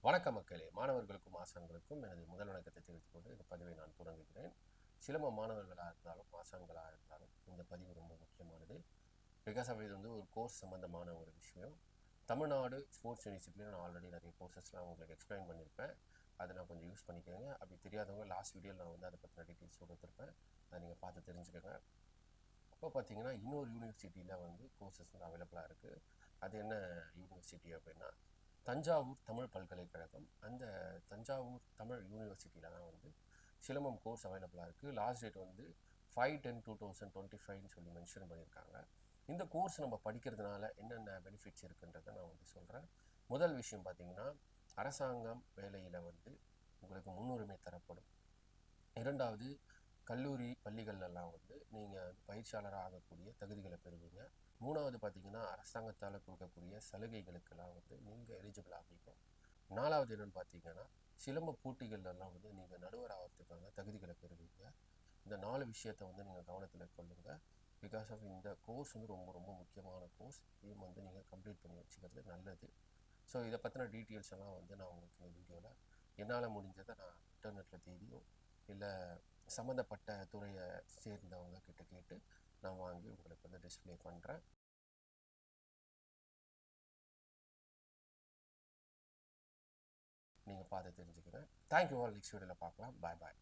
வணக்க மக்களே, மாணவர்களுக்கும் ஆசான்களுக்கும் எனது முதல் வணக்கத்தை தெரிவித்துக் கொண்டு இந்த பதிவை நான் தொடங்குகிறேன். சிலம்ப மாணவர்களாக இருந்தாலும் ஆசான்களாக இருந்தாலும் இந்த பதிவு ரொம்ப முக்கியமானது. பிகாஸ் இது வந்து ஒரு கோர்ஸ் சம்மந்தமான ஒரு விஷயம். தமிழ்நாடு ஸ்போர்ட்ஸ் யூனிவர்சிட்டியில் நான் ஆல்ரெடி நிறைய கோர்சஸ்லாம் உங்களுக்கு எக்ஸ்பிளைன் பண்ணியிருப்பேன். அதை நான் கொஞ்சம் யூஸ் பண்ணிக்கோங்க. அப்படி தெரியாதவங்க லாஸ்ட் வீடியோவில் நான் வந்து அதை பற்றின டீட்டெயில்ஸ் கொடுத்துருப்பேன். அதை நீங்கள் பார்த்து தெரிஞ்சுக்கோங்க. இப்போ பார்த்தீங்கன்னா இன்னொரு யூனிவர்சிட்டியில் வந்து கோர்சஸ் வந்து அவைலபிளாக இருக்குது. அது என்ன யூனிவர்சிட்டி அப்படின்னா தஞ்சாவூர் தமிழ் பல்கலைக்கழகம். அந்த தஞ்சாவூர் தமிழ் யூனிவர்சிட்டியில் தான் வந்து சிலம்பம் கோர்ஸ் அவைலபிளாக இருக்குது. லாஸ்ட் டேட் வந்து 5/10/2025 சொல்லி மென்ஷன் பண்ணியிருக்காங்க. இந்த கோர்ஸ் நம்ம படிக்கிறதுனால என்னென்ன பெனிஃபிட்ஸ் இருக்குன்றதை நான் வந்து சொல்கிறேன். முதல் விஷயம் பார்த்தீங்கன்னா, அரசாங்கம் வேலையில் வந்து உங்களுக்கு முன்னுரிமை தரப்படும். இரண்டாவது, கல்லூரி பள்ளிகள்லாம் வந்து நீங்கள் பயிற்சியாளராக ஆகக்கூடிய தகுதிகளை பெறுவீங்க. மூணாவது பார்த்தீங்கன்னா, அரசாங்கத்தால் கொடுக்கக்கூடிய சலுகைகளுக்கெல்லாம் வந்து நீங்கள் எலிஜிபிள் ஆவீங்க. நாலாவது என்னென்னு பார்த்தீங்கன்னா, சிலம்ப போட்டிகள்லாம் வந்து நீங்கள் நடுவர் ஆகிறதுக்கான தகுதிகளை பெறுவீங்க. இந்த 4 விஷயத்தை வந்து நீங்கள் கவனத்தில் கொள்ளுங்கள். பிகாஸ் ஆஃப் இந்த கோர்ஸ் வந்து ரொம்ப ரொம்ப முக்கியமான கோர்ஸ். இதையும் வந்து நீங்கள் கம்ப்ளீட் பண்ணி வச்சுக்கிறது நல்லது. ஸோ இதை பற்றின டீட்டெயில்ஸ் எல்லாம் வந்து நான் உங்களுக்கு இந்த வீடியோவில் என்னால் முடிஞ்சதை நான் இன்டர்நெட்டில் தேடியோ இல்லை சம்மந்தப்பட்ட துறையை சேர்ந்தவங்க கிட்ட கேட்டு நான் வாங்கி உங்களுக்கு வந்து டிஸ்பிளே பண்ணுறேன். நீங்கள் பார்த்து தெரிஞ்சுக்கிறேன். Thank you all. நெக்ஸ்ட் வீடியோவில் பார்க்கலாம். பாய் பாய்.